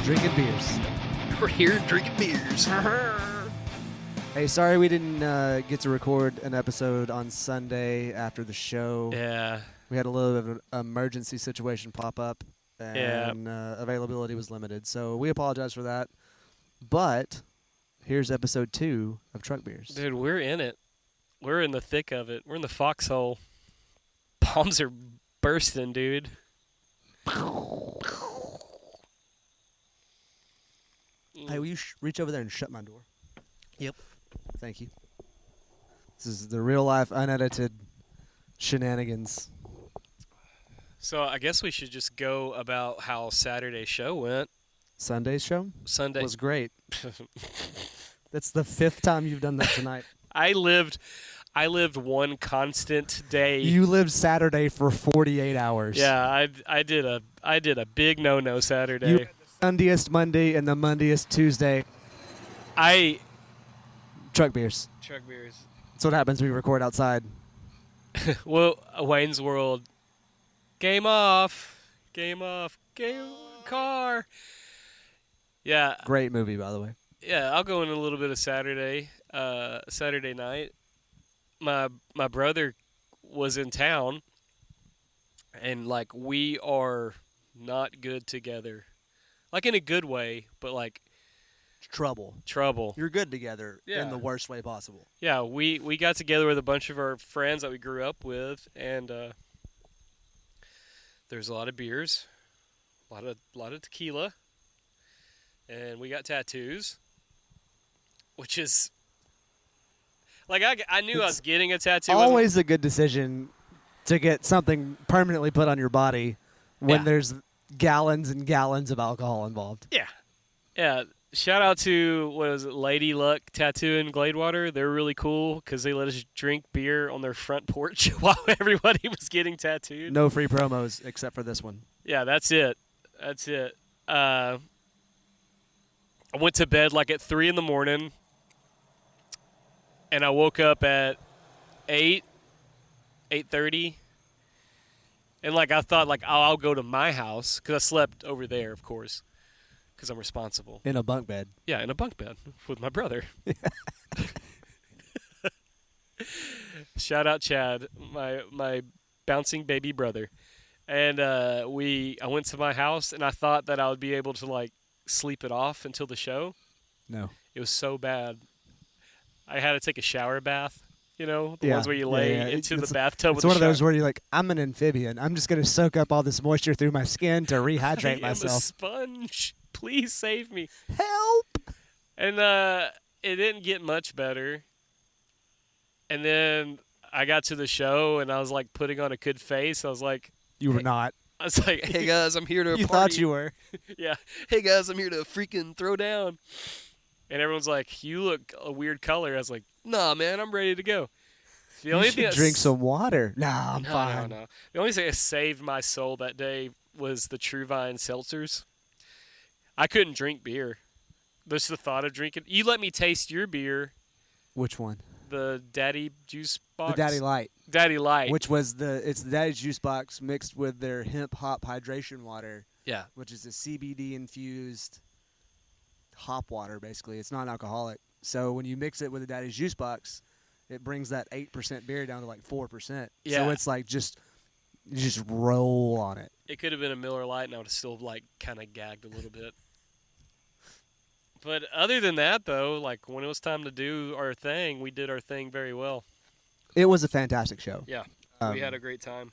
drinking beers. We're here drinking beers. Hey, sorry we didn't get to record an episode on Sunday after the show. Yeah. We had a little bit of an emergency situation pop up, and availability was limited. So we apologize for that. But here's episode 2 of Truck Beers. Dude, we're in it. We're in the thick of it. We're in the foxhole. Palms are bursting, dude. Hey, will you reach over there and shut my door? Yep. Thank you. This is the real-life, unedited shenanigans. So I guess we should just go about how Saturday's show went. Sunday's show? Sunday was great. That's the 5th time you've done that tonight. I lived one constant day. You lived Saturday for 48 hours. Yeah, I did a big no Saturday. You Sunday-est Monday and the Monday-est Tuesday. Truck beers. Truck beers. That's what happens when we record outside. Well, Wayne's World. Game off. Game car. Yeah. Great movie, by the way. Yeah, I'll go in a little bit of Saturday night. My brother was in town, and like we are not good together, like in a good way, but like Trouble. You're good together in the worst way possible. Yeah, we got together with a bunch of our friends that we grew up with, and there's a lot of beers, a lot of tequila, and we got tattoos, which is. Like, I knew I was getting a tattoo. Always a good decision to get something permanently put on your body when there's gallons and gallons of alcohol involved. Yeah. Yeah. Shout out to, what is it, Lady Luck Tattoo in Gladewater. They're really cool because they let us drink beer on their front porch while everybody was getting tattooed. No free promos except for this one. Yeah, that's it. I went to bed like at 3 in the morning. And I woke up at 8:30, and like I thought, like I'll go to my house because I slept over there, of course, because I'm responsible. In a bunk bed. Yeah, in a bunk bed with my brother. Shout out Chad, my bouncing baby brother, and I went to my house, and I thought that I would be able to like sleep it off until the show. No, it was so bad. I had to take a shower bath, the ones where you lay into the bathtub with It's one of those where you're like, I'm an amphibian. I'm just going to soak up all this moisture through my skin to rehydrate myself. I'm a sponge. Please save me. Help! And it didn't get much better. And then I got to the show, and I was like putting on a good face. I was like... You were not. I was like, hey, guys, I'm here to You party. thought you were. Yeah. Hey, guys, I'm here to freaking throw down. And everyone's like, you look a weird color. I was like, nah, man, I'm ready to go. The only thing drink some water. Nah, I'm fine. No. The only thing that saved my soul that day was the True Vine seltzers. I couldn't drink beer. Just the thought of drinking. You let me taste your beer. Which one? The Daddy Juice Box. The Daddy Light. Daddy Light. Which was it's the Daddy Juice Box mixed with their hemp hop hydration water. Yeah. Which is a CBD infused hop water, basically. It's non-alcoholic. So when you mix it with the Daddy's Juice Box, it brings that 8% beer down to like 4%. Yeah. So it's like you just roll on it. It could have been a Miller Lite, and I would have still like kind of gagged a little bit. But other than that, though, like when it was time to do our thing, we did our thing very well. It was a fantastic show. Yeah, we had a great time.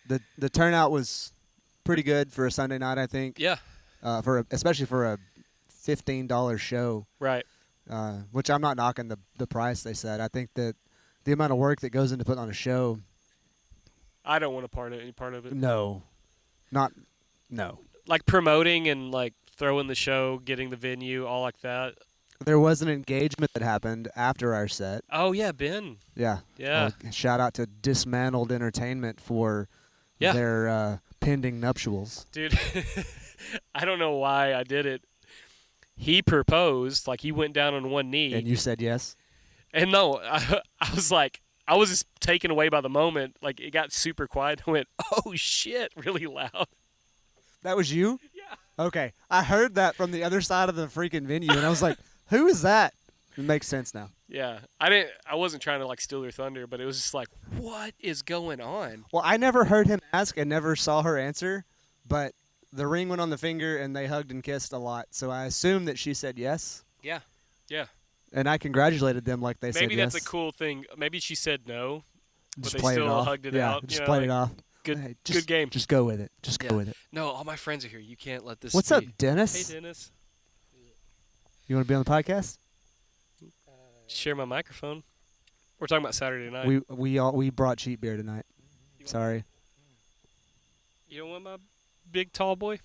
The turnout was pretty good for a Sunday night, I think. Yeah. Especially for a $15 show. Right. Which I'm not knocking the price they said. I think that the amount of work that goes into putting on a show. I don't want any part of it. No. No. Like promoting and like throwing the show, getting the venue, all like that. There was an engagement that happened after our set. Oh, yeah, Ben. Yeah. Yeah. Shout out to Dismantled Entertainment for their pending nuptials. Dude, I don't know why I did it. He proposed, like he went down on one knee. And you said yes? And no, I was like, I was just taken away by the moment. Like it got super quiet. I went, oh shit, really loud. That was you? Yeah. Okay, I heard that from the other side of the freaking venue, and I was like, "Who is that?" It makes sense now. Yeah, I wasn't trying to like steal their thunder, but it was just like, what is going on? Well, I never heard him ask and never saw her answer, but the ring went on the finger, and they hugged and kissed a lot. So I assume that she said yes. Yeah, yeah. And I congratulated them like they said yes. Maybe that's a cool thing. Maybe she said no, but Just they played it still off. hugged it yeah, out. just played it off. Good, Hey, good game. Just go with it. Just go with it. No, all my friends are here. You can't let this. What's be. up, Dennis? Hey, Dennis. You want to be on the podcast? Share my microphone. We're talking about Saturday night. We brought cheap beer tonight. Sorry. You don't want my big tall boy?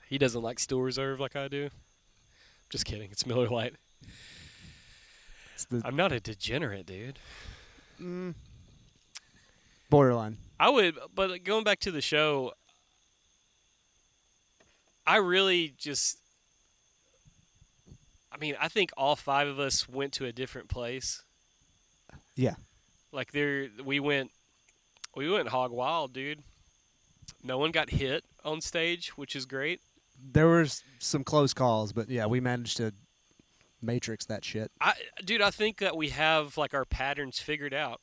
He doesn't like Steel Reserve like I do. Just kidding. It's Miller Lite. I'm not a degenerate, dude. Borderline. I would, but going back to the show, I really just, I mean, I think all 5 of us went to a different place. Yeah. Like we went hog wild, dude. No one got hit on stage, which is great. There were some close calls, but yeah, we managed to matrix that shit. I think that we have like our patterns figured out.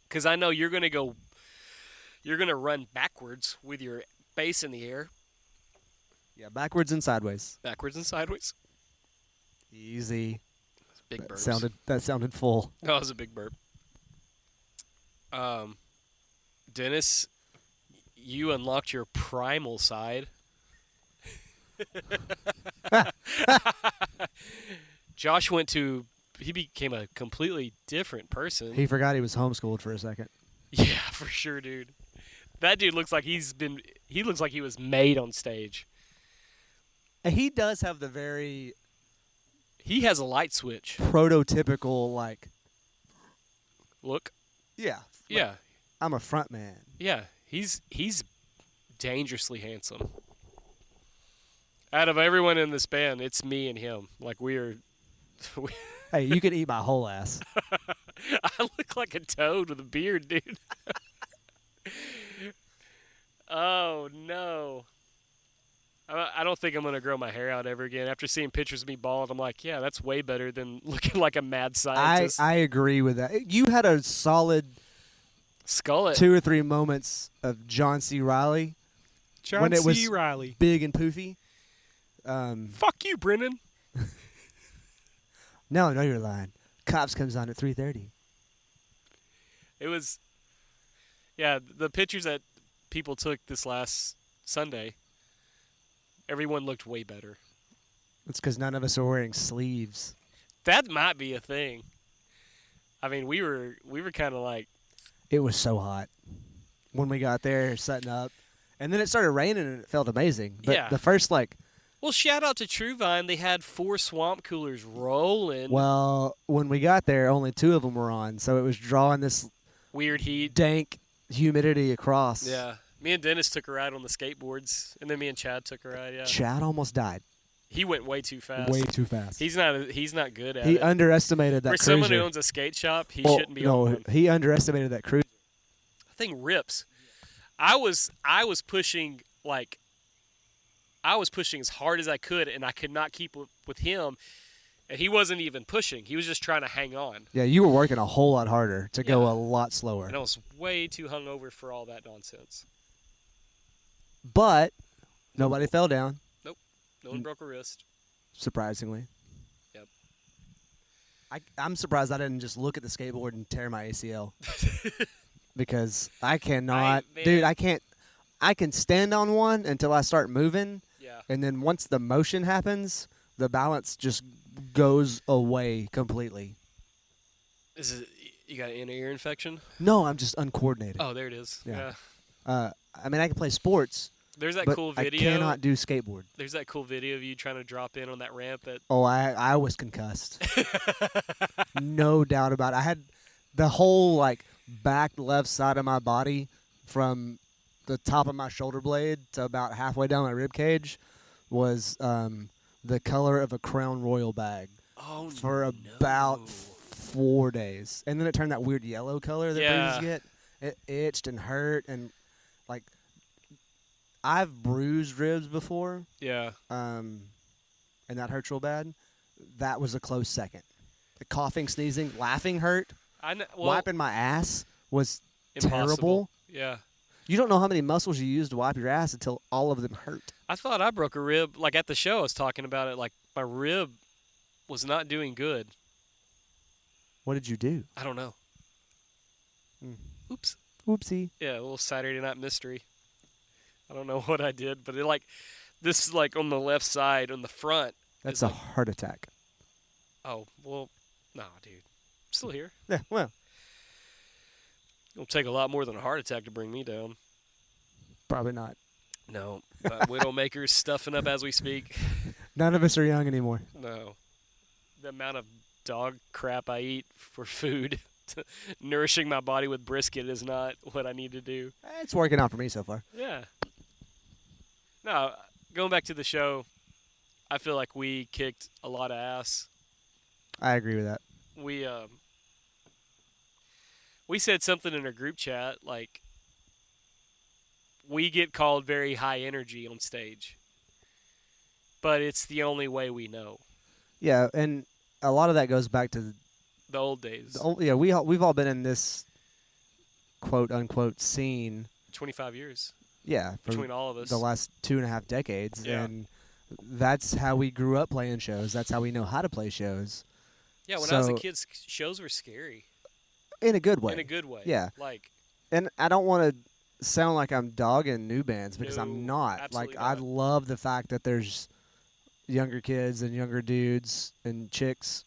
Because I know you're gonna run backwards with your base in the air. Yeah, backwards and sideways. Backwards and sideways. Easy. Big burps. That sounded full. That was a big burp. Dennis, you unlocked your primal side. Josh he became a completely different person. He forgot he was homeschooled for a second. Yeah, for sure, dude. That dude looks like he was made on stage. And he does have the very He has a light switch. prototypical like Look. yeah. Yeah. I'm a front man. Yeah. He's dangerously handsome. Out of everyone in this band, it's me and him. Like we're Hey, you could eat my whole ass. I look like a toad with a beard, dude. Oh, no. I don't think I'm going to grow my hair out ever again. After seeing pictures of me bald, I'm like, yeah, that's way better than looking like a mad scientist. I agree with that. You had a solid Skull 2 or 3 moments of John C. Reilly. When it was Reilly. Big and poofy. Fuck you, Brennan. No, you're lying. Cops comes on at 3:30. It was, yeah, the pictures that people took this last Sunday, everyone looked way better. It's because none of us are wearing sleeves. That might be a thing. I mean, we were kind of like. It was so hot when we got there setting up. And then it started raining and it felt amazing. But Yeah. the first Well, shout out to Truvine. They had 4 swamp coolers rolling. well, when we got there, only 2 of them were on. So it was drawing this Weird heat. dank humidity across. Yeah. Me and Dennis took a ride on the skateboards, and then me and Chad took a ride, yeah. Chad almost died. He went way too fast. Way too fast. He's not good at He it. underestimated that For cruiser. someone who owns a skate shop, he shouldn't be on one. He underestimated that cruiser. That thing rips. I was pushing as hard as I could, and I could not keep with him. And he wasn't even pushing. He was just trying to hang on. Yeah, you were working a whole lot harder to go Yeah. a lot slower. And I was way too hungover for all that nonsense. But nobody fell down, No one broke a wrist. surprisingly. Yep. I'm surprised I didn't just look at the skateboard and tear my ACL. Because I cannot. Dude, I can't. I can stand on one until I start moving. Yeah. And then once the motion happens, the balance just goes away completely. Is it you got an inner ear infection? No, I'm just uncoordinated. Oh, there it is. Yeah. I mean, I can play sports, There's that but cool I video. cannot do skateboard. There's that cool video of you trying to drop in on that ramp at. Oh, I was concussed. No doubt about it. I had the whole back left side of my body from the top of my shoulder blade to about halfway down my rib cage was the color of a Crown Royal bag for about 4 days. And then it turned that weird yellow color that babies get. It itched and hurt and I've bruised ribs before, Yeah. and that hurts real bad. That was a close second. The coughing, sneezing, laughing hurt. I know. Well, Wiping my ass was impossible. terrible. Yeah. You don't know how many muscles you use to wipe your ass until all of them hurt. I thought I broke a rib. Like at the show, I was talking about it. Like my rib was not doing good. What did you do? I don't know. Oops. Oopsie. Yeah, a little Saturday night mystery. I don't know what I did, but this is like on the left side, on the front. That's a heart attack. Oh, well, nah, dude. I'm still here. Yeah, well. It'll take a lot more than a heart attack to bring me down. Probably not. No. Widowmaker's stuffing up as we speak. None of us are young anymore. No. The amount of dog crap I eat for food, nourishing my body with brisket is not what I need to do. It's working out for me so far. Yeah. No, going back to the show, I feel like we kicked a lot of ass. I agree with that. We said something in our group chat like we get called very high energy on stage, but it's the only way we know. Yeah, and a lot of that goes back to the old days. We've all been in this quote unquote scene 25 years. Yeah, between all of us, the last 2.5 decades, yeah. And that's how we grew up playing shows. That's how we know how to play shows. Yeah, when I was a kid, shows were scary. In a good way. In a good way. Yeah. Like, and I don't want to sound like I'm dogging new bands because no, I'm not. Absolutely like, not. I love the fact that there's younger kids and younger dudes and chicks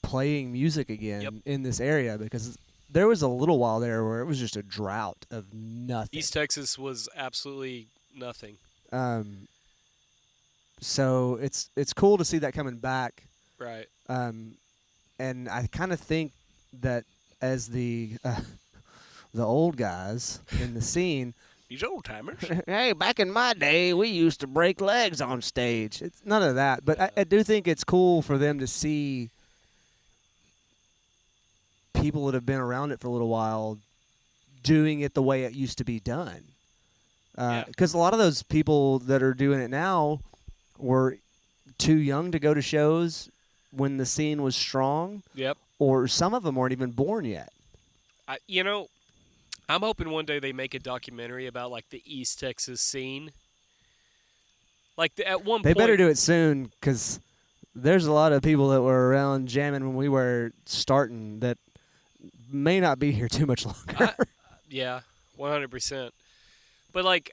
playing music again in this area because there was a little while there where it was just a drought of nothing. East Texas was absolutely nothing. So it's cool to see that coming back. Right. And I kind of think that as the old guys in the scene, these old timers. Hey, back in my day, we used to break legs on stage. It's none of that, but I do think it's cool for them to see people that have been around it for a little while doing it the way it used to be done. Because a lot of those people that are doing it now were too young to go to shows when the scene was strong. Yep. Or some of them weren't even born yet. I'm hoping one day they make a documentary about like the East Texas scene. Like at one point, they better do it soon because there's a lot of people that were around jamming when we were starting that may not be here too much longer. Yeah, 100%. But like,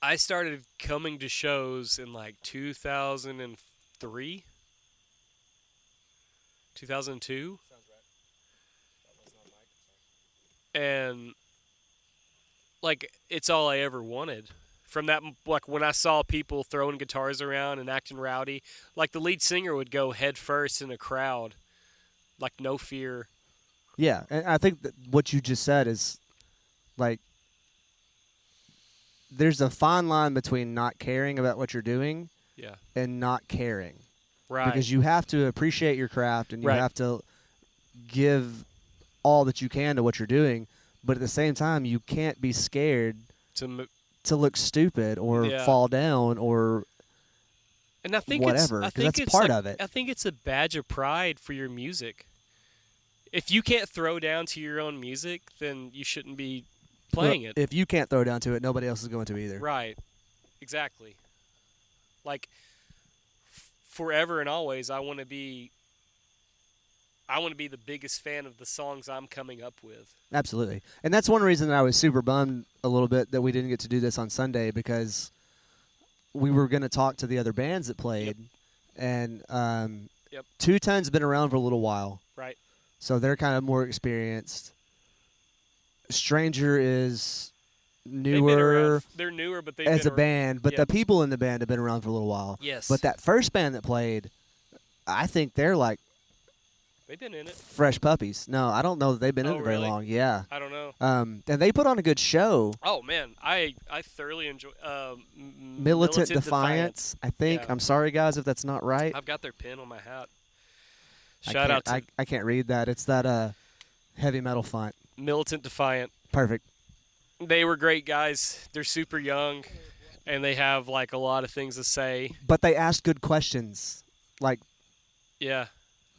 I started coming to shows in like 2003, 2002. Sounds right. That was on mic. And like, it's all I ever wanted. From that, like when I saw people throwing guitars around and acting rowdy, like the lead singer would go head first in a crowd, like no fear. Yeah, and I think that what you just said is, like, there's a fine line between not caring about what you're doing and not caring. Right. Because you have to appreciate your craft and you have to give all that you can to what you're doing, but at the same time, you can't be scared to look stupid or fall down or and I think whatever, because that's part of it. I think it's a badge of pride for your music. If you can't throw down to your own music, then you shouldn't be playing it. If you can't throw down to it, nobody else is going to either. Right. Exactly. Like, forever and always, I want to be the biggest fan of the songs I'm coming up with. Absolutely. And that's one reason that I was super bummed a little bit that we didn't get to do this on Sunday, because we were going to talk to the other bands that played. And Two Ton's been around for a little while. Right. So they're kind of more experienced. Stranger is newer. They're newer, but as a band. But the people in the band have been around for a little while. Yes. But that first band that played, I think they're like they've been in it. Fresh puppies. No, I don't know that they've been in it very long. Yeah. I don't know. And they put on a good show. Oh man, I thoroughly enjoy Militant Defiance. I think. I'm sorry guys if that's not right. I've got their pin on my hat. Shout out to I can't read that. It's that heavy metal font. Militant Defiant. Perfect. They were great guys. They're super young, and they have like a lot of things to say. But they asked good questions, like Yeah,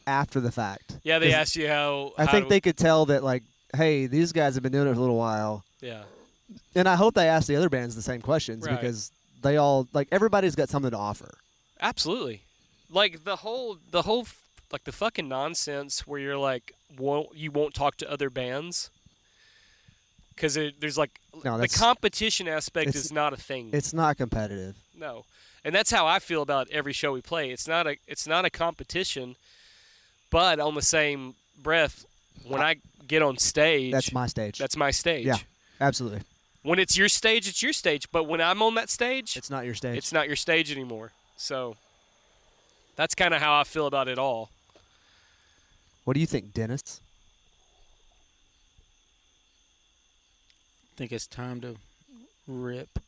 after the fact. yeah. They 'Cause asked you how. I think they could tell that, like, hey, these guys have been doing it for a little while. Yeah. And I hope they ask the other bands the same questions Right. because they all, like, everybody's got something to offer. Absolutely. Like the whole, like the fucking nonsense where you're like, you won't talk to other bands because there's like No, the competition aspect it's- is not a thing. It's not competitive. No, and that's how I feel about every show we play. It's not a competition, but on the same breath, when I get on stage, That's my stage. That's my stage. Yeah, absolutely. When it's your stage, it's your stage. But when I'm on that stage, It's not your stage. it's not your stage anymore. So that's kind of how I feel about it all. What do you think, Dennis? I think it's time to rip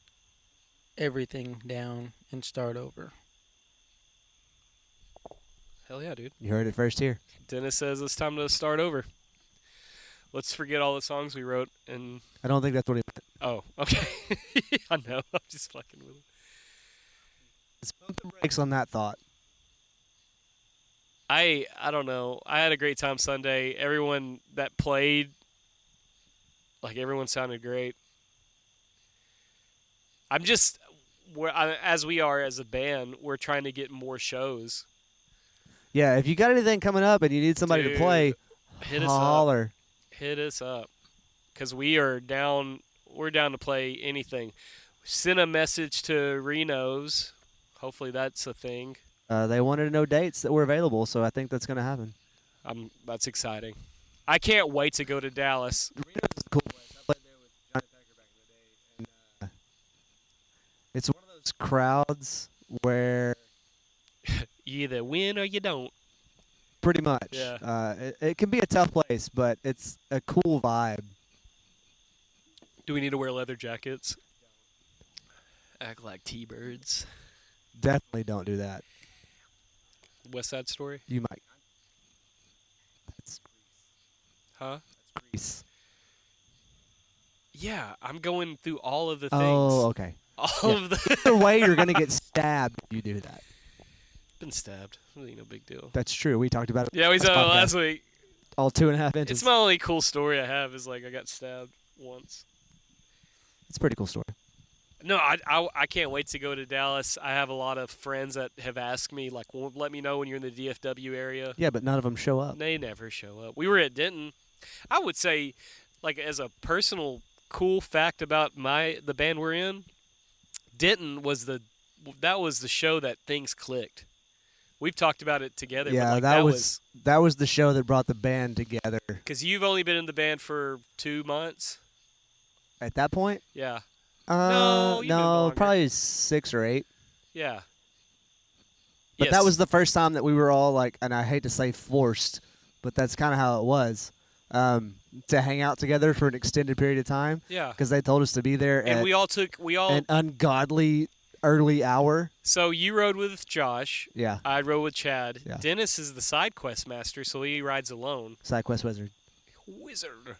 everything down and start over. Hell yeah, dude. You heard it first here. Dennis says it's time to start over. Let's forget all the songs we wrote and. I don't think that's what he meant. Oh, okay. I know. I'm just fucking with it. Let's pump the brakes on that thought. I don't know. I had a great time Sunday. Everyone that played, like everyone sounded great. I'm just, as we are as a band, we're trying to get more shows. Yeah, if you got anything coming up and you need somebody Dude, to play, hit us holler. up. Hit us up, because we are down. We're down to play anything. Send a message to Reno's. Hopefully that's a thing. They wanted to know dates that were available, so I think that's going to happen. That's exciting. I can't wait to go to Dallas. Reno's is a cool place. I played there with Johnny Packer back in the day, and it's one of those crowds where You either win or you don't. pretty much Yeah. it can be a tough place, but it's a cool vibe. Do we need to wear leather jackets? Act like T-birds. Definitely don't do that. West Side Story? You might. That's Huh? Grease. Yeah, I'm going through all of the things. Oh, okay. All Yeah. of the. Either way, you're going to get stabbed if you do that. Been stabbed. Really no big deal. That's true. We talked about it. Yeah, we saw it last week. All 2.5 inches. It's my only cool story I have is like I got stabbed once. It's a pretty cool story. No, I can't wait to go to Dallas. I have a lot of friends that have asked me, like, well, let me know when you're in the DFW area. Yeah, but none of them show up. They never show up. We were at Denton. I would say, like, as a personal cool fact about the band we're in, Denton was the show that things clicked. We've talked about it together. Yeah, but like, that was the show that brought the band together. because you've only been in the band for 2 months. At that point? Yeah. No, you've been longer. probably 6 or 8. Yeah. But Yes. that was the first time that we were all like, and I hate to say forced, but that's kind of how it was, to hang out together for an extended period of time. Yeah. Because they told us to be there And at we all. an ungodly early hour. So you rode with Josh. Yeah. I rode with Chad. Yeah. Dennis is the side quest master, so he rides alone. Side quest wizard. Wizard.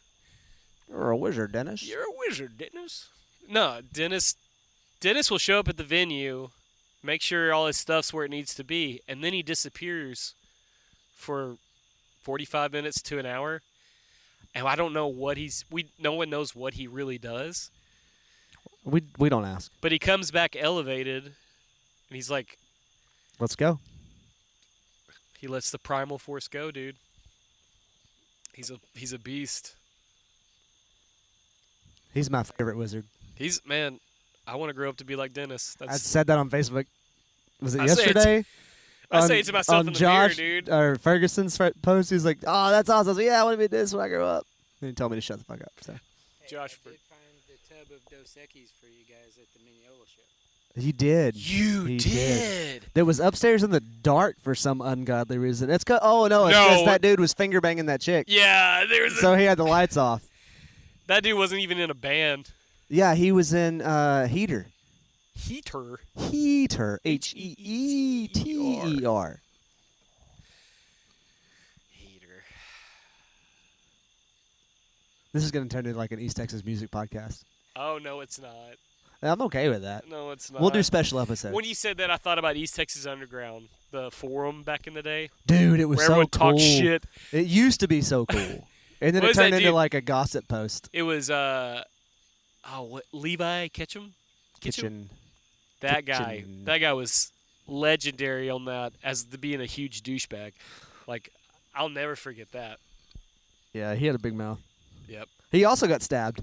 You're a wizard, Dennis. You're a wizard, Dennis. No, Dennis will show up at the venue, make sure all his stuff's where it needs to be, and then he disappears for 45 minutes to an hour. And I don't know what no one knows what he really does. We don't ask. But he comes back elevated, and he's like, Let's go. he lets the primal force go, dude. He's a beast. He's my favorite wizard. Man, I want to grow up to be like Dennis. I said that on Facebook. Was it I say it yesterday? I say it to myself on in the Josh, mirror, dude. Or Ferguson's post. He's like, "Oh, that's awesome." I was like, "Yeah, I want to be this when I grow up." And he told me to shut the fuck up. So Josh, I did find the tub of Dos Equis for you guys at the Mineola show. he did. You He did. That was upstairs in the dark for some ungodly reason. It's oh no, it's No. because that dude was finger banging that chick. Yeah, there was So he had the lights off. that dude wasn't even in a band. Yeah, he was in Heater. Heater. Heater. Heeter. Heater. This is going to turn into like an East Texas music podcast. Oh no, it's not. I'm okay with that. No, it's not. We'll do special episodes. When you said that, I thought about East Texas Underground, the forum back in the day, Dude, it was where so everyone cool. talked shit. It used to be so cool. And then What it is that turned into dude? like a gossip post. It was what Levi Ketchum? Kitchen. That guy. Kitchen. That guy was legendary on that as being a huge douchebag. Like, I'll never forget that. Yeah, he had a big mouth. Yep. He also got stabbed.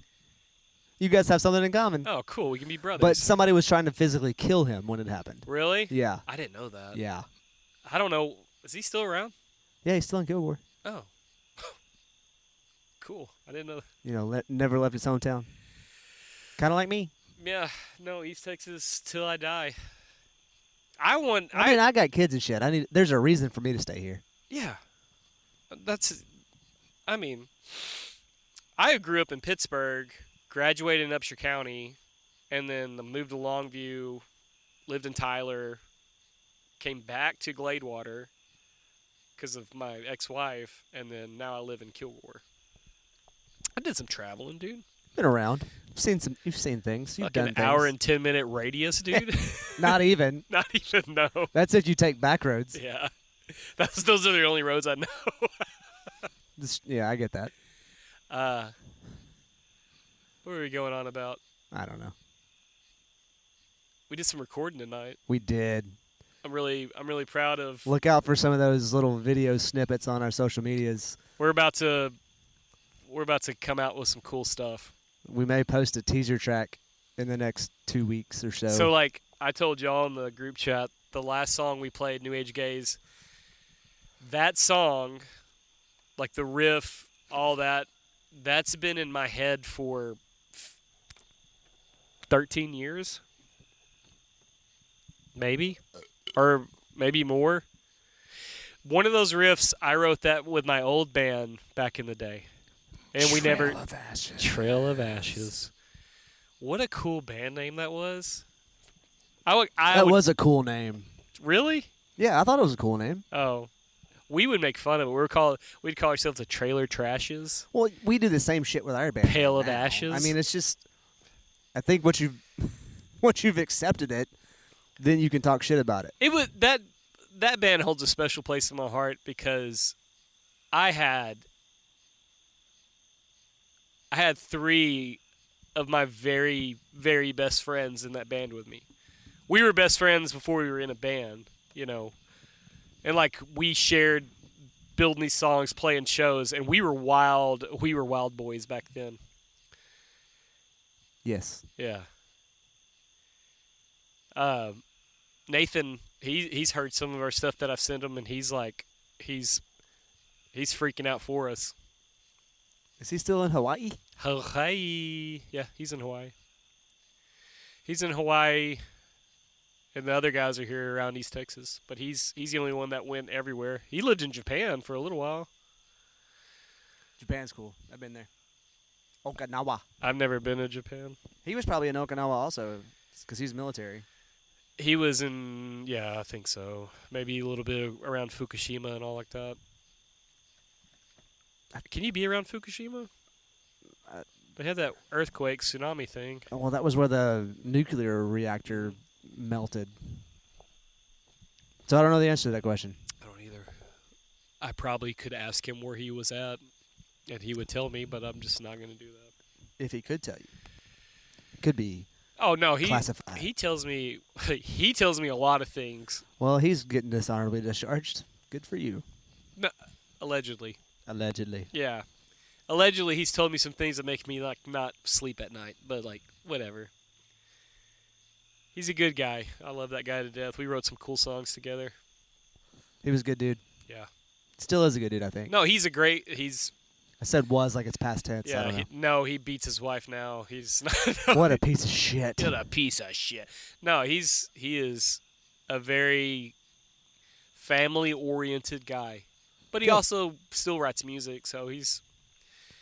You guys have something in common. Oh, cool. We can be brothers. But somebody was trying to physically kill him when it happened. Really? Yeah. I didn't know that. Yeah. I don't know. Is he still around? Yeah, he's still in Guild War. Oh. Cool. I didn't know that. You know, never left his hometown. Kind of like me. Yeah. No, East Texas till I die. I mean, I got kids and shit. There's a reason for me to stay here. Yeah. I mean, I grew up in Pittsburgh, graduated in Upshur County, and then moved to Longview, lived in Tyler, came back to Gladewater because of my ex-wife, and then now I live in Kilgore. I did some traveling, dude. Been around. You've seen things. You've Like done an things. hour and 10-minute radius, dude. Not even. Not even, no. That's if you take back roads. Yeah. Those are the only roads I know. Yeah, I get that. What were we going on about? I don't know. We did some recording tonight. We did. I'm really proud of. Look out for some of those little video snippets on our social medias. We're about to come out with some cool stuff. We may post a teaser track in the next 2 weeks or so. So like I told y'all in the group chat, the last song we played, New Age Gaze, that song, like the riff, all that, that's been in my head for 13 years. Maybe. Or maybe more. One of those riffs, I wrote that with my old band back in the day. And we never... Trail of Ashes. Trail of Ashes. What a cool band name that was. That was a cool name. Really? Yeah, I thought it was a cool name. Oh. We would make fun of it. We'd call ourselves the Trailer Trashes. Well, we do the same shit with our band. Pale of now. Ashes. I mean, it's just... I think once you've accepted it, then you can talk shit about it. It was that band holds a special place in my heart because I had 3 of my very, very best friends in that band with me. We were best friends before we were in a band, you know. And like we shared building these songs, playing shows, and we were wild boys back then. Yes. Yeah. Nathan, he's heard some of our stuff that I've sent him, and he's like, he's freaking out for us. Is he still in Hawaii? Hawaii. Yeah, he's in Hawaii. He's in Hawaii, and the other guys are here around East Texas. But he's the only one that went everywhere. He lived in Japan for a little while. Japan's cool. I've been there. Okinawa. I've never been to Japan. He was probably in Okinawa also because he's military. He was in, yeah, I think so. Maybe a little bit around Fukushima and all like that. Can you be around Fukushima? They had that earthquake, tsunami thing. Well, that was where the nuclear reactor melted. So I don't know the answer to that question. I don't either. I probably could ask him where he was at, and he would tell me, but I'm just not going to do that. If he could tell you. Could be Oh no, classified. he tells me a lot of things. Well, he's getting dishonorably discharged. Good for you. No, allegedly. Allegedly. Yeah. Allegedly, he's told me some things that make me like not sleep at night, but like whatever. He's a good guy. I love that guy to death. We wrote some cool songs together. He was a good dude. Yeah. Still is a good dude, I think. No, he's I said was like it's past tense. I don't know. he beats his wife now. He's not, What a piece of shit. what a piece of shit. No, he is a very family-oriented guy, but he Good. also still writes music. So he's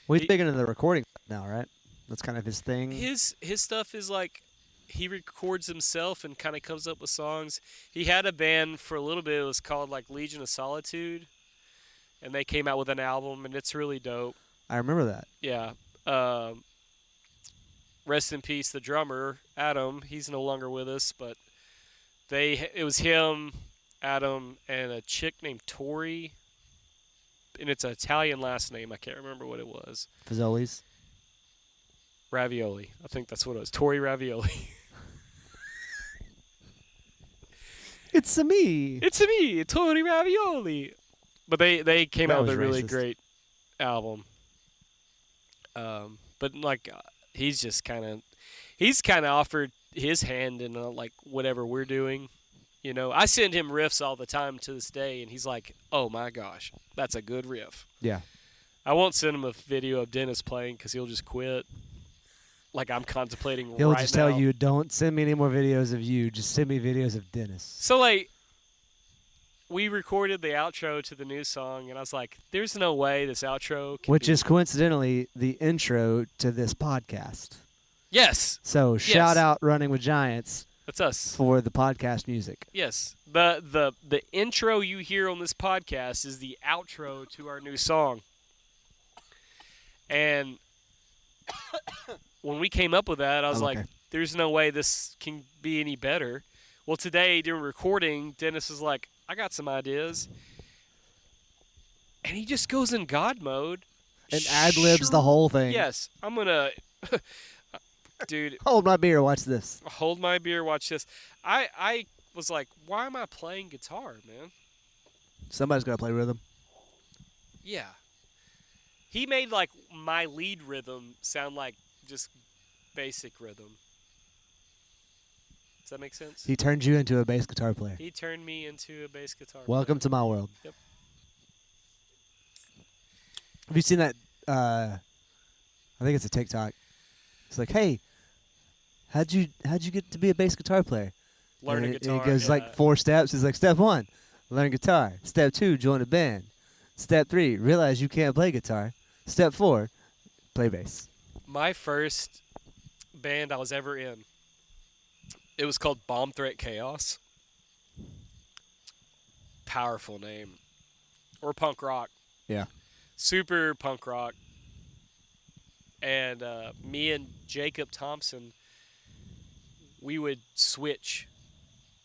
big into the recording now, right? That's kind of his thing. his stuff is like he records himself and kind of comes up with songs. He had a band for a little bit. It was called like Legion of Solitude, and they came out with an album, and it's really dope. I remember that. Yeah. rest in peace, the drummer Adam. He's no longer with us, but it was him, Adam, and a chick named Tori, and it's an Italian last name. I can't remember what it was. Fazoli's. Ravioli. I think that's what it was. Tori Ravioli. It's a me. It's me, Tori Ravioli. But they came That out with was a really racist. great album. But like he's kind of offered his hand in like whatever we're doing. You know, I send him riffs all the time to this day, and he's like, "Oh my gosh, that's a good riff." Yeah. I won't send him a video of Dennis playing because he'll just quit. Like I'm contemplating He'll right just now. tell you, don't send me any more videos of you. Just send me videos of Dennis. So like, we recorded the outro to the new song, and I was like, "There's no way this outro can Which be-" is coincidentally the intro to this podcast. yes, So shout out Running with Giants that's us. for the podcast music. Yes, the intro you hear on this podcast is the outro to our new song, and when we came up with that, I was I'm like, okay. "There's no way this can be any better." Well, today during recording, Dennis is like, "I got some ideas," and he just goes in God mode And ad-libs the whole thing. Yes, I'm gonna, dude. Hold my beer. Watch this. Hold my beer. Watch this. I was like, why am I playing guitar, man? Somebody's got to play rhythm. Yeah. He made like my lead rhythm sound like just basic rhythm. Does that make sense? He turned you into a bass guitar player. He turned me into a bass guitar. Welcome to my world. Yep. Have you seen that? I think it's a TikTok. It's like, hey, how'd you get to be a bass guitar player? Learn a And guitar. it goes yeah. like 4 steps. It's like step 1, learn guitar. Step 2, join a band. Step 3, realize you can't play guitar. Step 4, play bass. My first band I was ever in. It was called Bomb Threat Chaos. Powerful name. Or punk rock. Yeah. Super punk rock. And me and Jacob Thompson, we would switch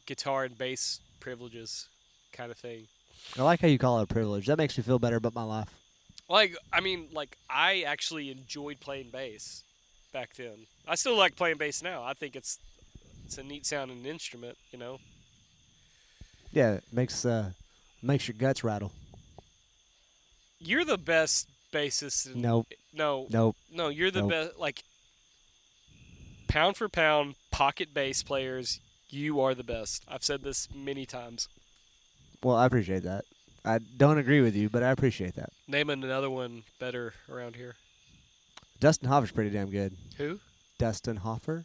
guitar and bass privileges kind of thing. I like how you call it a privilege. That makes me feel better about my life. Like, I mean, like, I actually enjoyed playing bass back then. I still like playing bass now. I think it's a neat sounding instrument, you know? Yeah, it makes your guts rattle. You're the best bassist. Nope. No, Nope. you're the Nope. best. Like, pound for pound, pocket bass players, you are the best. I've said this many times. Well, I appreciate that. I don't agree with you, but I appreciate that. Name another one better around here. Dustin Hoffer's pretty damn good. Who? Dustin Hoffer?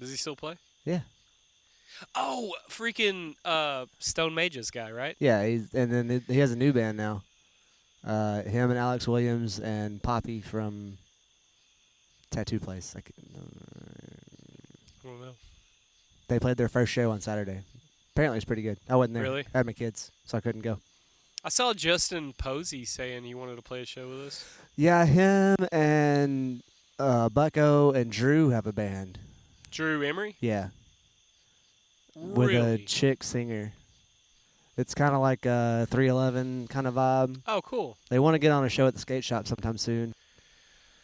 Does he still play? Yeah. Oh, freaking Stone Mages guy, right? Yeah, and then he has a new band now. Him and Alex Williams and Poppy from Tattoo Place. I don't know. They played their first show on Saturday. Apparently it's pretty good. I wasn't there. Really? I had my kids, so I couldn't go. I saw Justin Posey saying he wanted to play a show with us. Yeah, him and Bucko and Drew have a band. Drew Emery? Yeah. With a Really? chick singer. It's kind of like a 311 kind of vibe. Oh, cool. They want to get on a show at the skate shop sometime soon.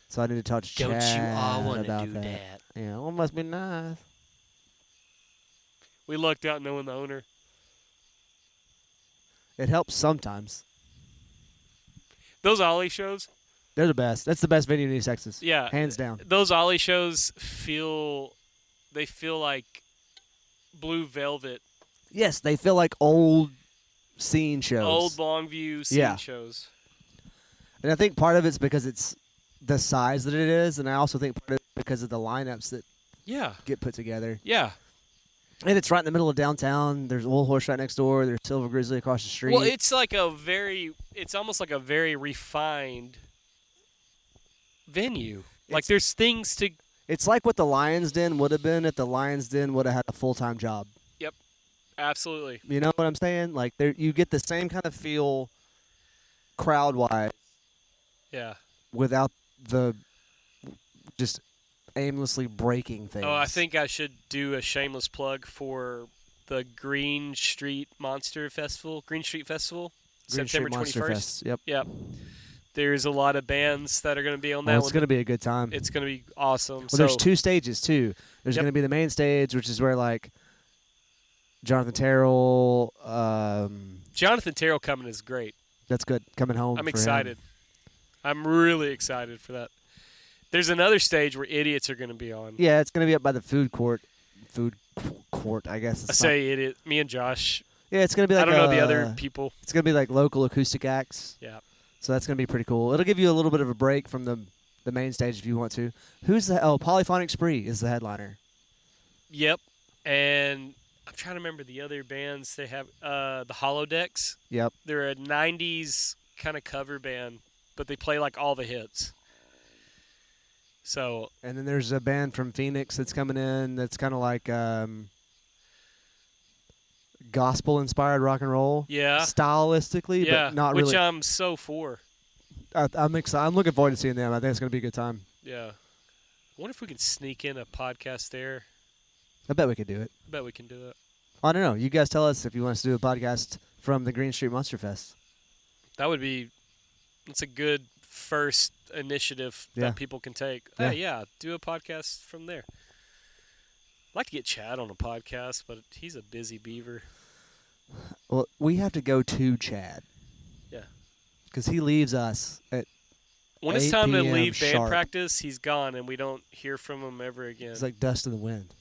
So I need to talk to Chad about that. Yeah, well, must be nice. We lucked out knowing the owner. It helps sometimes. Those Ollie shows, They're the best. That's the best venue in East Texas. yeah. Hands down. Those Ollie shows feel like Blue Velvet, Yes, they feel like old scene shows. old Longview scene Yeah. shows. And I think part of it's because it's the size that it is, and I also think part of it's because of the lineups that Yeah. get put together. Yeah. And it's right in the middle of downtown. There's Old Horse right next door. There's Silver Grizzly across the street. Well, it's almost like a very refined venue. Like It's- there's things to. It's like what the Lions Den would have been if the Lions Den would have had a full-time job. Absolutely. You know what I'm saying? Like there, you get the same kind of feel crowd-wise Yeah. without the just aimlessly breaking things. Oh, I think I should do a shameless plug for the Green Street Festival, Green September Street Monster 21st. Fest. Yep. Yep. There's a lot of bands that are going to be on that Well, it's one. going to be a good time. It's going to be awesome. Well, there's 2 stages too. There's Yep. going to be the main stage, which is where like Jonathan Terrell. Jonathan Terrell coming is great. That's good. Coming home. I'm for him. excited. I'm really excited for that. There's another stage where idiots are going to be on. Yeah, it's going to be up by the food court. Food court, I guess. I say idiot. Me and Josh. Yeah, it's going to be like I don't know the other people. It's going to be like local acoustic acts. Yeah. So that's going to be pretty cool. It'll give you a little bit of a break from the main stage if you want to. Polyphonic Spree is the headliner. Yep. And I'm trying to remember the other bands they have. The Holodecks. Yep. They're a 90s kind of cover band, but they play like all the hits. So. And then there's a band from Phoenix that's coming in that's kind of like gospel-inspired rock and roll. Yeah. Stylistically, but not really. Which I'm so for. I'm excited. I'm looking forward to seeing them. I think it's going to be a good time. Yeah. I wonder if we could sneak in a podcast there. I bet we could do it. I bet we can do it. I don't know. You guys tell us if you want us to do a podcast from the Green Street Monster Fest. That would be. It's a good first initiative Yeah. that people can take. Yeah. Hey, yeah, do a podcast from there. I'd like to get Chad on a podcast, but he's a busy beaver. Well, we have to go to Chad. Yeah. Because he leaves us at When it's 8 time to p.m. leave band sharp. practice, he's gone, and we don't hear from him ever again. It's like dust in the wind.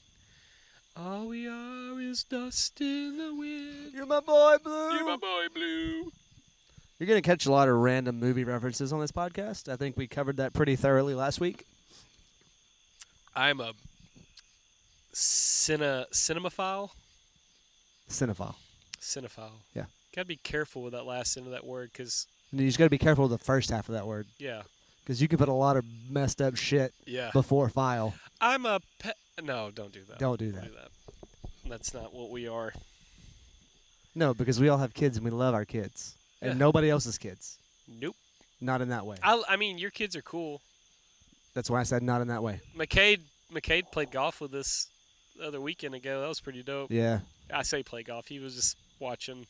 All we are is dust in the wind. You're my boy, Blue. You're my boy, Blue. You're going to catch a lot of random movie references on this podcast. I think we covered that pretty thoroughly last week. I'm a cinemaphile. Cinephile. Cinephile. Yeah. Gotta be careful with that last end of that word, because, And you just got to be careful with the first half of that word. yeah. Because you can put a lot of messed up shit Yeah. before file. I'm a No, don't do that. Don't do that. That's not what we are. No, because we all have kids and we love our kids. And Yeah. nobody else's kids. Nope. Not in that way. I mean, your kids are cool. That's why I said not in that way. McCade played golf with us the other weekend ago. That was pretty dope. Yeah. I say play golf. He was just watching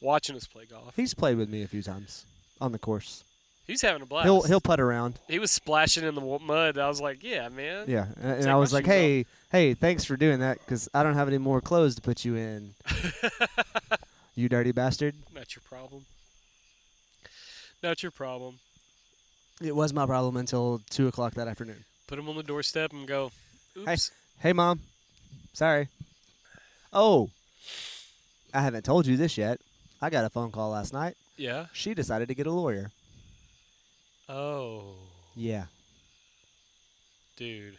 us play golf. He's played with me a few times on the course. He's having a blast. He'll putt around. He was splashing in the mud. I was like, yeah, man. Yeah. And Take I my was like, shoes hey, thanks for doing that because I don't have any more clothes to put you in. You dirty bastard. Not your problem. Not your problem. It was my problem until 2 o'clock that afternoon. Put him on the doorstep and go, oops. Hey, Mom. Sorry. Oh, I haven't told you this yet. I got a phone call last night. Yeah. She decided to get a lawyer. Oh, Yeah. dude.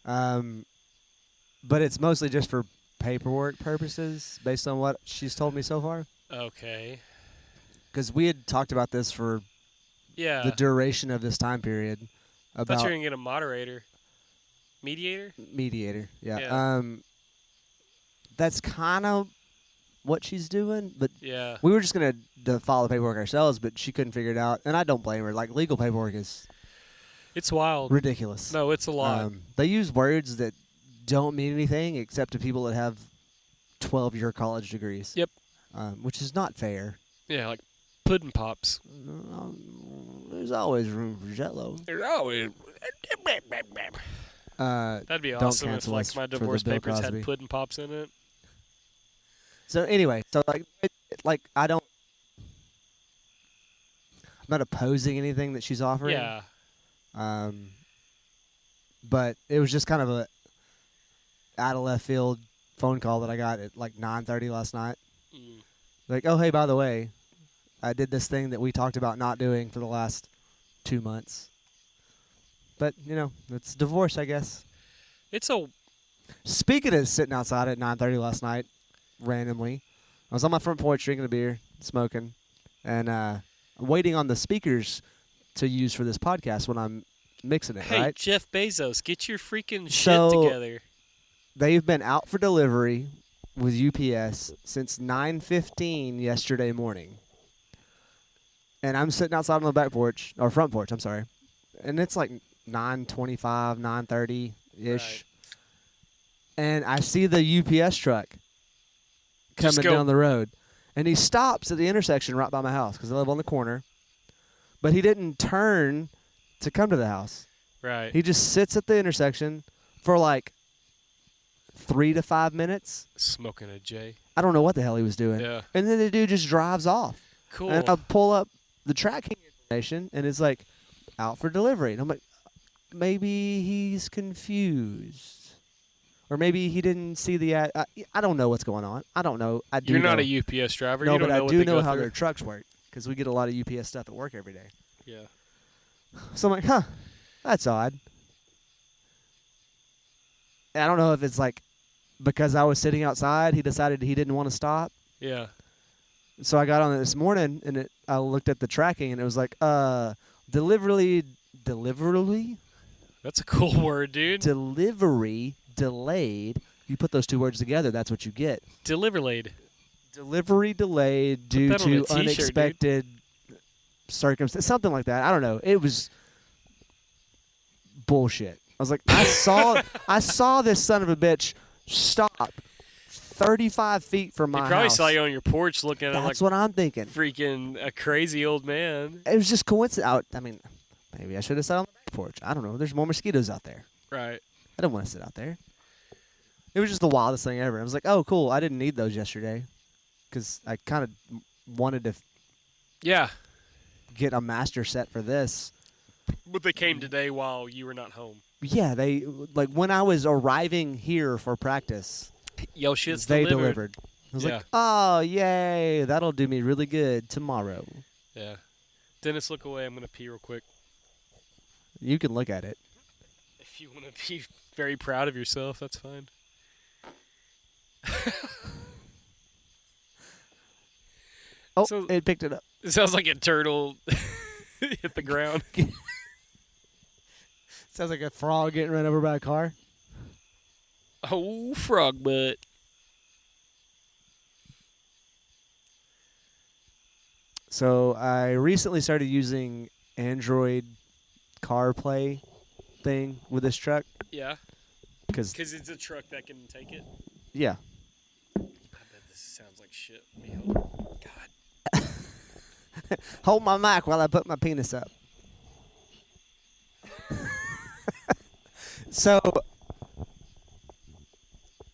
But it's mostly just for paperwork purposes based on what she's told me so far. Okay. Because we had talked about this for Yeah. the duration of this time period. I thought About you were going to get a moderator. Mediator? mediator. Yeah. Yeah. That's kind of what she's doing, but Yeah. we were just going to follow the paperwork ourselves, but she couldn't figure it out, and I don't blame her. Like, legal paperwork is It's wild. ridiculous. No, it's a lot. They use words that don't mean anything except to people that have 12-year college degrees. Yep. Which is not fair. Yeah, like pudding pops. There's always room for Jell-O. That'd be Don't awesome if cancel like us my for the divorce Bill papers Cosby. had pudding pops in it. So anyway, I don't. I'm not opposing anything that she's offering. Yeah. But it was just kind of a out of left field phone call that I got at like 9:30 last night. Mm. Like, oh, hey, by the way, I did this thing that we talked about not doing for the last 2 months. But, it's divorce, I guess. It's a Speaking of sitting outside at 9:30 last night, randomly, I was on my front porch drinking a beer, smoking, and waiting on the speakers to use for this podcast when I'm mixing it, hey, right? Jeff Bezos, get your freaking So- shit together. They've been out for delivery with UPS since 9:15 yesterday morning. And I'm sitting outside on the back porch, or front porch, I'm sorry. And it's like 9:25, 9:30 ish, Right. and I see the UPS truck Just coming go- down the road, and he stops at the intersection right by my house because I live on the corner. But he didn't turn to come to the house. Right. He just sits at the intersection for like 3 to 5 minutes. Smoking a J. I don't know what the hell he was doing. Yeah. And then the dude just drives off. Cool. And I pull up the tracking information, and it's like, out for delivery. And I'm like, maybe he's confused. Or maybe he didn't see the ad. I don't know what's going on. I don't know. I do You're not know. a UPS driver. No, you don't but know I what do they know go how through. their trucks work because we get a lot of UPS stuff at work every day. Yeah. So I'm like, huh, that's odd. I don't know if it's like because I was sitting outside, he decided he didn't want to stop. Yeah. So I got on it this morning, and I looked at the tracking, and it was like, delivery That's a cool word, dude. delivery delayed. You put those two words together, that's what you get. Deliverlaid. Delivery delayed due that on a to t-shirt, dude. unexpected circumstance, something like that. I don't know. It was bullshit. I was like, I saw this son of a bitch stop 35 feet from He my probably house. saw you on your porch looking at That's like what I'm thinking. freaking a crazy old man. It was just coincidence. I mean, maybe I should have sat on the back porch. I don't know. There's more mosquitoes out there. Right. I don't want to sit out there. It was just the wildest thing ever. I was like, oh, cool. I didn't need those yesterday because I kind of wanted to Yeah. get a master set for this. But they came today while you were not home. Yeah, they like when I was arriving here for practice, Yo, shit's they delivered. delivered. I was Yeah. like, oh, yay. That'll do me really good tomorrow. Yeah. Dennis, look away. I'm going to pee real quick. You can look at it. If you want to be very proud of yourself, that's fine. Oh, So- it picked it up. It sounds like a turtle hit the ground. Sounds like a frog getting run over by a car. Oh, frog butt. So I recently started using Android CarPlay thing with this truck Yeah. because, Because it's a truck that can take it. yeah. I bet this sounds like shit. Let me hold- God. Hold my mic while I put my penis up. So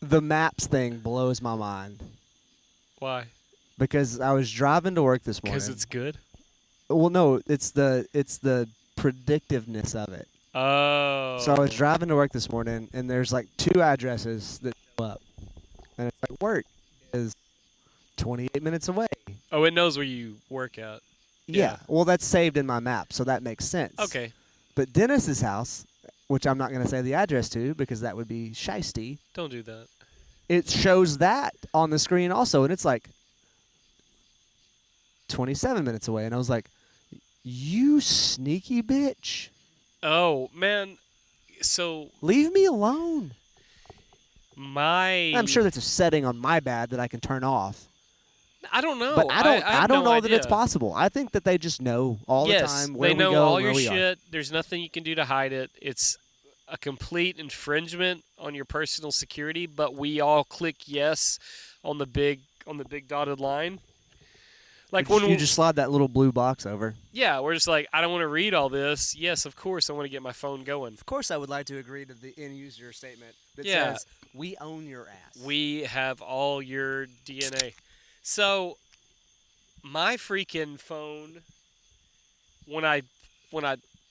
the maps thing blows my mind Why? because I was driving to work this morning. Because it's good? Well, no, it's the predictiveness of it. Oh. So I was driving to work this morning, and there's like 2 addresses that show up, and it's like work is 28 minutes away. Oh, it knows where you work at. Yeah. Well, that's saved in my map, so that makes sense. Okay. But Dennis's house, which I'm not going to say the address to because that would be shiesty, Don't do that. it shows that on the screen also, and it's like 27 minutes away. And I was like, you sneaky bitch. Oh, man. So Leave me alone. my... I'm sure that's a setting on my bad that I can turn off. I don't know. But I don't have don't no know that it's idea. possible. I think that they just know all Yes, the time where they know we go all and your where we are. shit. There's nothing you can do to hide it. It's a complete infringement on your personal security, but we all click yes on the big dotted line. Like when you we, just slide that little blue box over. yeah, we're just like, I don't want to read all this. Yes, of course, I want to get my phone going. Of course, I would like to agree to the end user statement that Yeah. says we own your ass. We have all your DNA. So my freaking phone, when I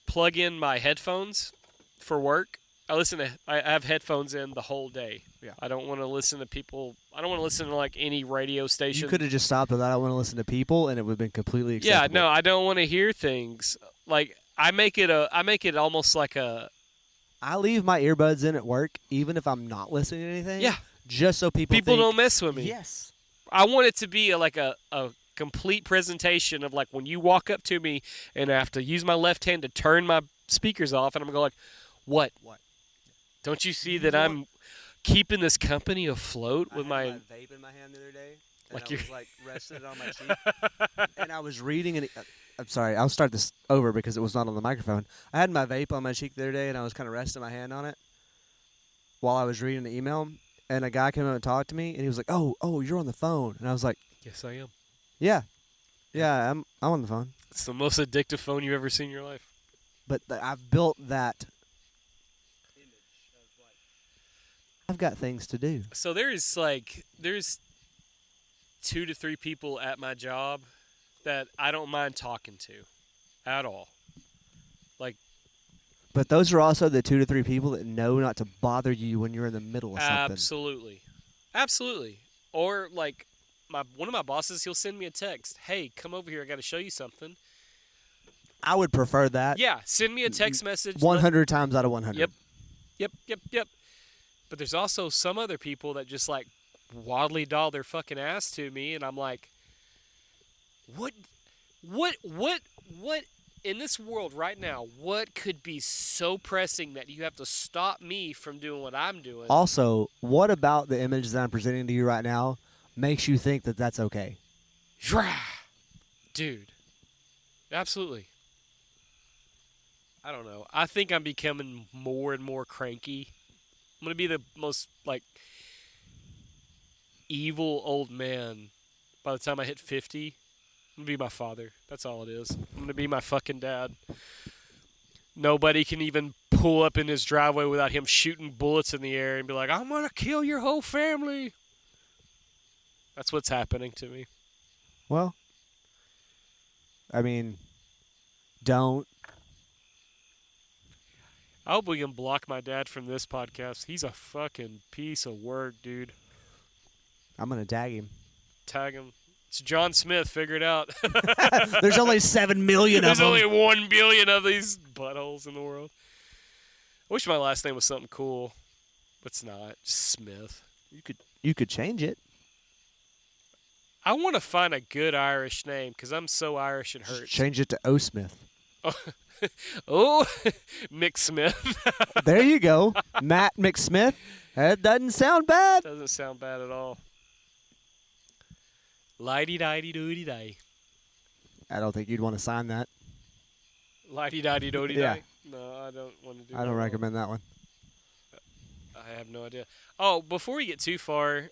plug in my headphones for work, I have headphones in the whole day. Yeah. I don't want to listen to people. I don't want to listen to like any radio station. You could have just stopped with that. I want to listen to people, and it would have been completely Yeah, acceptable. no, I don't want to hear things. Like I make it almost like a I leave my earbuds in at work, even if I'm not listening to anything. Yeah. Just so people people think, don't mess with me. Yes. I want it to be like a complete presentation of like when you walk up to me and I have to use my left hand to turn my speakers off, and I'm going to go like, what? What? Don't you see that I'm keeping this company afloat with I my... had my vape in my hand the other day, and Like I you're- was like resting it on my cheek, and I was reading, and I'm sorry. I'll start this over because it was not on the microphone. I had my vape on my cheek the other day, and I was kind of resting my hand on it while I was reading the email. And a guy came up and talked to me, and he was like, "Oh, you're on the phone." And I was like, Yes, I am. "Yeah, I'm on the phone." It's the most addictive phone you've ever seen in your life. But I've built that image of like I've got things to do. So there's 2 to 3 people at my job that I don't mind talking to at all. But those are also the 2 to 3 people that know not to bother you when you're in the middle of something. Absolutely. Or like one of my bosses, he'll send me a text. Hey, come over here. I got to show you something. I would prefer that. Yeah, send me a text message. 100 times out of 100. Yep. But there's also some other people that just like wildly doll their fucking ass to me, and I'm like, what in this world right now? What could be so pressing that you have to stop me from doing what I'm doing? Also, what about the image that I'm presenting to you right now makes you think that that's okay? Dude, absolutely. I don't know. I think I'm becoming more and more cranky. I'm going to be the most, like, evil old man by the time I hit 50. I'm going to be my father. That's all it is. I'm going to be my fucking dad. Nobody can even pull up in his driveway without him shooting bullets in the air and be like, I'm going to kill your whole family. That's what's happening to me. Well, I mean, don't. I hope we can block my dad from this podcast. He's a fucking piece of work, dude. I'm going to tag him. Tag him. It's John Smith. Figure it out. There's only 7 million of There's them. only 1 billion of these buttholes in the world. I wish my last name was something cool, but it's not. Just Smith. You could change it. I want to find a good Irish name because I'm so Irish it hurts. Change it to O. Smith. Oh, Mick Smith. There you go. Matt McSmith. That doesn't sound bad. Doesn't sound bad at all. Lighty-di-di-doo-di-di. I don't think you'd want to sign that. Lighty-di-di-doo-di-di. Yeah. No, I don't want to do that. I don't recommend that one. I have no idea. Oh, before we get too far,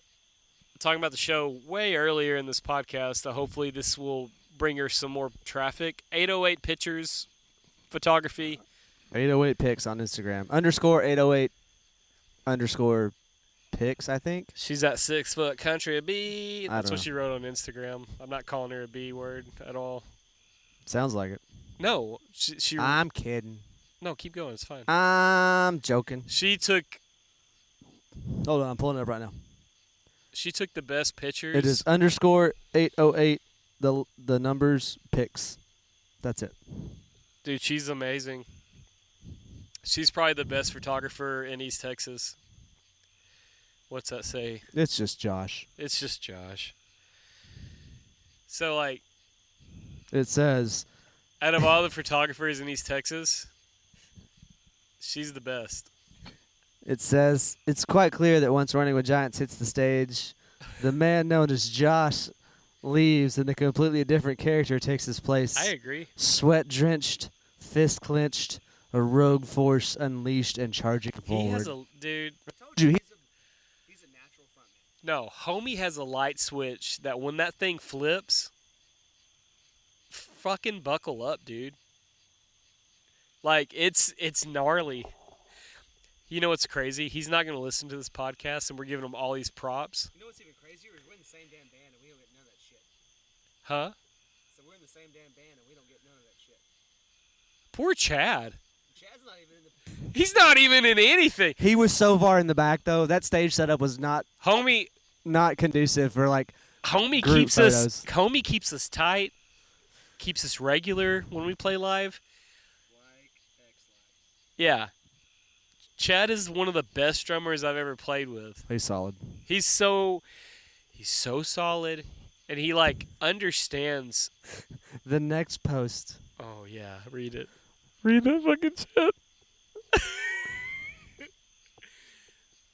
talking about the show way earlier in this podcast, hopefully this will bring her some more traffic. 808 Pictures Photography. 808 pics on Instagram. _808 _pics, I think. She's that 6 foot country B. That's what know. she wrote on Instagram. I'm not calling her a B word at all. Sounds like it. No, she I'm kidding. no, keep going. It's fine. I'm joking. She took Hold on, I'm pulling it up right now. the best pictures. It is _808 the numbers pics. That's it. Dude, she's amazing. She's probably the best photographer in East Texas. What's that say? It's just Josh. It's just Josh. So, like, It says out of all the photographers in East Texas, she's the best. it's quite clear that once Running with Giants hits the stage, the man known as Josh leaves and a completely different character takes his place. I agree. Sweat-drenched, fist-clenched, a rogue force unleashed and charging forward. He has a dude. I told you, he's a natural frontman. No, homie has a light switch that when that thing flips, fucking buckle up, dude. Like it's gnarly. You know what's crazy? He's not going to listen to this podcast, and we're giving him all these props. You know what's even crazier is we're in the same damn band and we don't get none of that shit. Huh? So we're in the same damn band and we don't get none of that shit. Poor Chad. Chad's not even in the... He's not even in anything. He was so far in the back, though. That stage setup was not Homie conducive for, like, group keeps photos. Homie keeps us tight, keeps us regular when we play live. Yeah. Chad is one of the best drummers I've ever played with. He's solid. He's so solid, and he like understands. The next post. Oh yeah, read it. Read that fucking shit.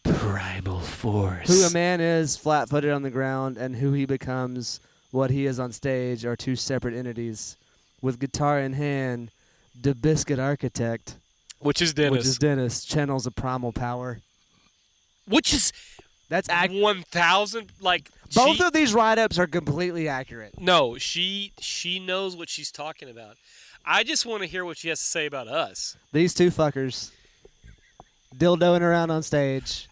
Primal force. Who a man is flat-footed on the ground and who he becomes, what he is on stage, are two separate entities. with guitar in hand, the Biscuit Architect, Which is Dennis. which is Dennis, channels of primal power. Which is That's 1,000. Like both she, of these write-ups are completely accurate. No, she knows what she's talking about. I just want to hear what she has to say about us. These two fuckers dildoing around on stage,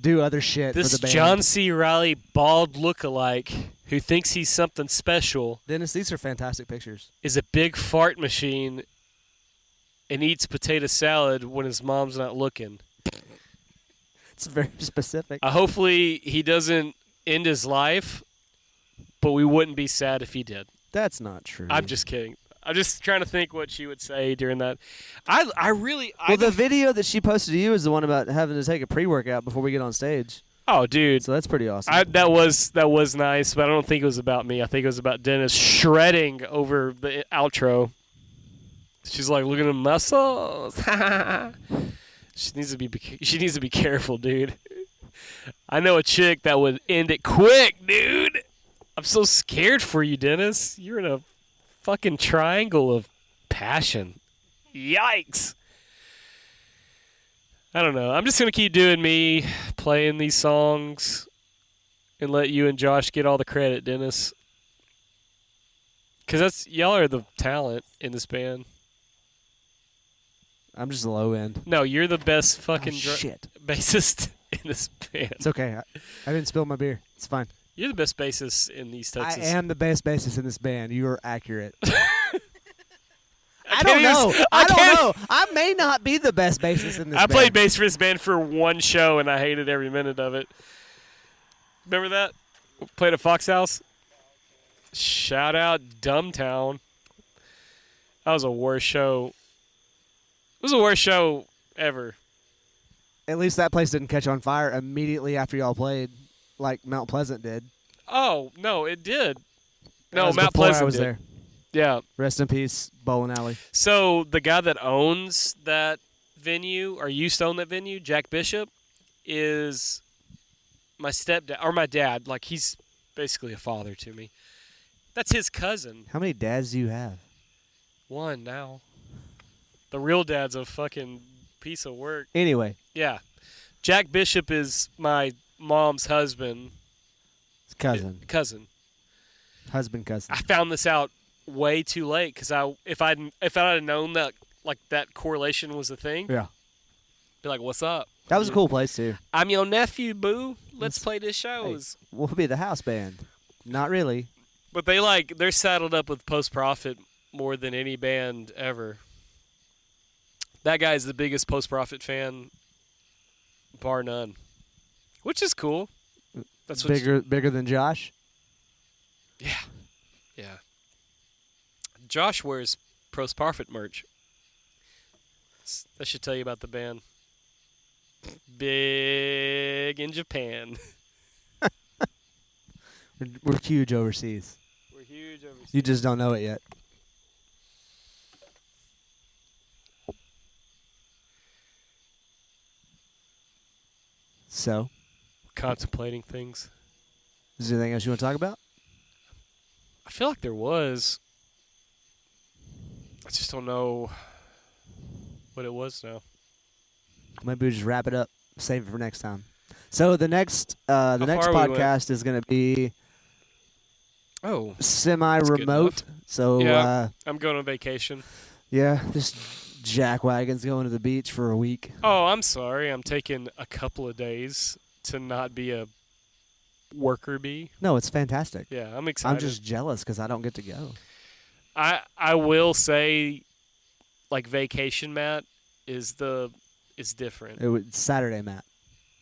do other shit This for the band. John C. Reilly bald lookalike who thinks he's something special Dennis, these are fantastic pictures. is a big fart machine and eats potato salad when his mom's not looking. It's very specific. Hopefully he doesn't end his life, but we wouldn't be sad if he did. That's not true. I'm just kidding. I'm just trying to think what she would say during that. I really. Well, the video that she posted to you is the one about having to take a pre-workout before we get on stage. Oh, dude. So that's pretty awesome. That was nice, but I don't think it was about me. I think it was about Dennis shredding over the outro. She's like, look at the muscles. She needs to be careful, dude. I know a chick that would end it quick, dude. I'm so scared for you, Dennis. You're in a fucking triangle of passion. Yikes. I don't know. I'm just going to keep doing me, playing these songs, and let you and Josh get all the credit, Dennis. Because y'all are the talent in this band. I'm just low end. No, you're the best fucking shit. bassist in this band. It's okay. I didn't spill my beer. It's fine. You're the best bassist in East Texas. I am the best bassist in this band. You are accurate. I don't know. I don't can't- know. I may not be the best bassist in this I band. played bass for this band for one show, and I hated every minute of it. Remember that? Played at Fox House? Shout out Dumbtown. That was the worst show. It was the worst show ever. At least that place didn't catch on fire immediately after y'all played, like Mount Pleasant did. Oh, no, it did. That No, was Mount before Pleasant I was did. there. Yeah. Rest in peace, Bowling Alley. So the guy that owns that venue, or used to own that venue, Jack Bishop, is my stepdad, or my dad. Like, he's basically a father to me. That's his cousin. How many dads do you have? One now. The real dad's a fucking piece of work. Anyway, Yeah. Jack Bishop is my mom's husband. it's cousin. Cousin. Husband, cousin. I found this out way too late because if I'd known that like that correlation was a thing, Yeah. be like, "What's up? That was a cool place, too. I'm your nephew, boo. Let's play this Hey, shows." we'll be the house band. Not really. But they're saddled up with Post Profit more than any band ever. That guy's the biggest Post Profit fan, bar none, which is cool. That's what Bigger than Josh. Yeah. Josh wears Post Profit merch. That should tell you about the band. Big in Japan. We're huge overseas. We're huge overseas. You just don't know it yet. So, Contemplating things. is there anything else you want to talk about? I feel like there was. I just don't know what it was now. Maybe we just wrap it up. Save it for next time. So the next far we went? podcast is going to be Oh. semi-remote. So Yeah. I'm going on vacation. this jackwagon's going to the beach for a week. Oh, I'm sorry. I'm taking a couple of days to not be a worker bee. No, it's fantastic. Yeah, I'm excited. I'm just jealous because I don't get to go. I will say, like, vacation Matt is different. It was Saturday, Matt.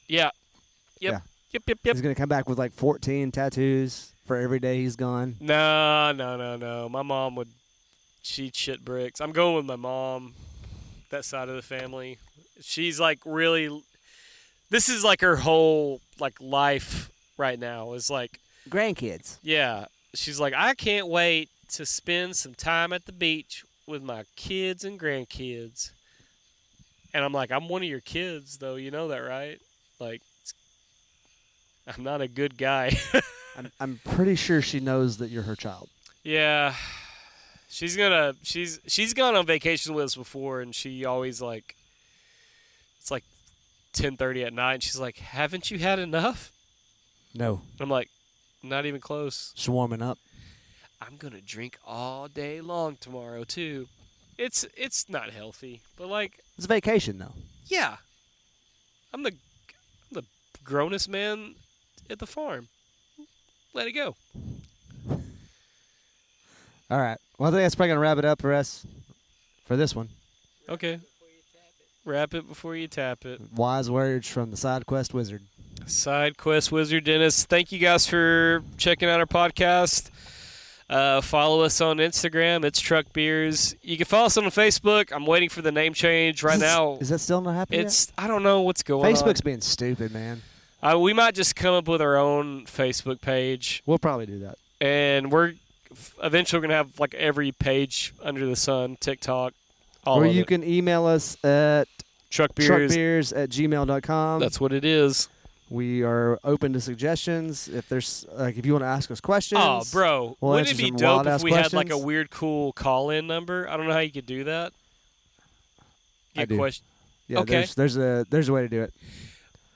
Yeah. Yep. Yeah. Yep. He's going to come back with like 14 tattoos for every day he's gone. No. My mom she'd shit bricks. I'm going with my mom, that side of the family. She's like really, this is like her whole like life right now is like, Grandkids. yeah. She's like, I can't wait to spend some time at the beach with my kids and grandkids. And I'm like, I'm one of your kids, though. You know that, right? Like, I'm not a good guy. I'm pretty sure she knows that you're her child. Yeah. She's gone on vacation with us before, and she always like it's like 10:30 at night. And she's like, "Haven't you had enough?" No, I'm like, "Not even close. just warming up. I'm gonna drink all day long tomorrow too." It's not healthy, but like, It's a vacation though. yeah, I'm the grownest man at the farm. Let it go. All right. Well, I think that's probably gonna wrap it up for us for this one. Okay. Wrap it before you tap it. Wise words from the Side Quest Wizard. Side Quest Wizard Dennis. Thank you guys for checking out our podcast. Follow us on Instagram. It's Truck Beers. You can follow us on Facebook. I'm waiting for the name change right now. Is that still not happening? I don't know what's going Facebook's being stupid, man. on. We might just come up with our own Facebook page, We'll probably do that. and we're eventually going to have like every page under the sun, TikTok, all Or of you it. can email us at Truckbeers. truckbeers@gmail.com. That's what it is. We are open to suggestions. If there's if you want to ask us questions. Oh, bro. We'll Wouldn't it answer be some dope if wild-ass we had like a questions. weird, cool call-in number? I don't know how you could do that. I do. Yeah, Okay. there's a way to do it.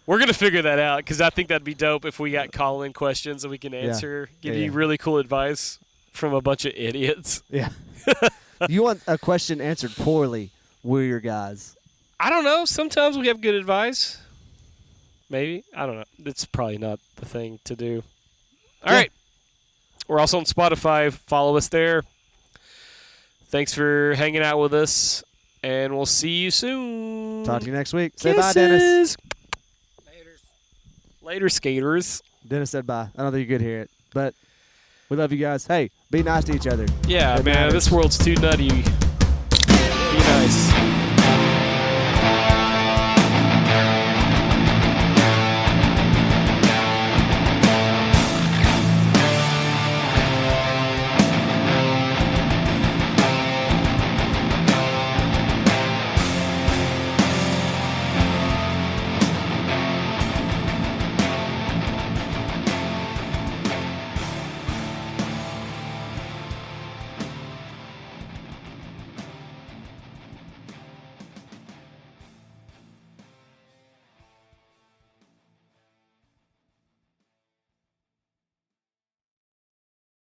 We're going to figure that out because I think that'd be dope if we got call-in questions that we can answer, give Yeah, you yeah. really cool advice from a bunch of idiots. Yeah. You want a question answered poorly, we're your guys. I don't know. Sometimes we have good advice. Maybe. I don't know. It's probably not the thing to do. All Yeah. right. We're also on Spotify. Follow us there. Thanks for hanging out with us, and we'll see you soon. Talk to you next week. Say bye, Dennis. Later, skaters. Dennis said bye. I don't think you could hear it, but we love you guys. Hey, be nice to each other. Yeah, It man, matters. this world's too nutty.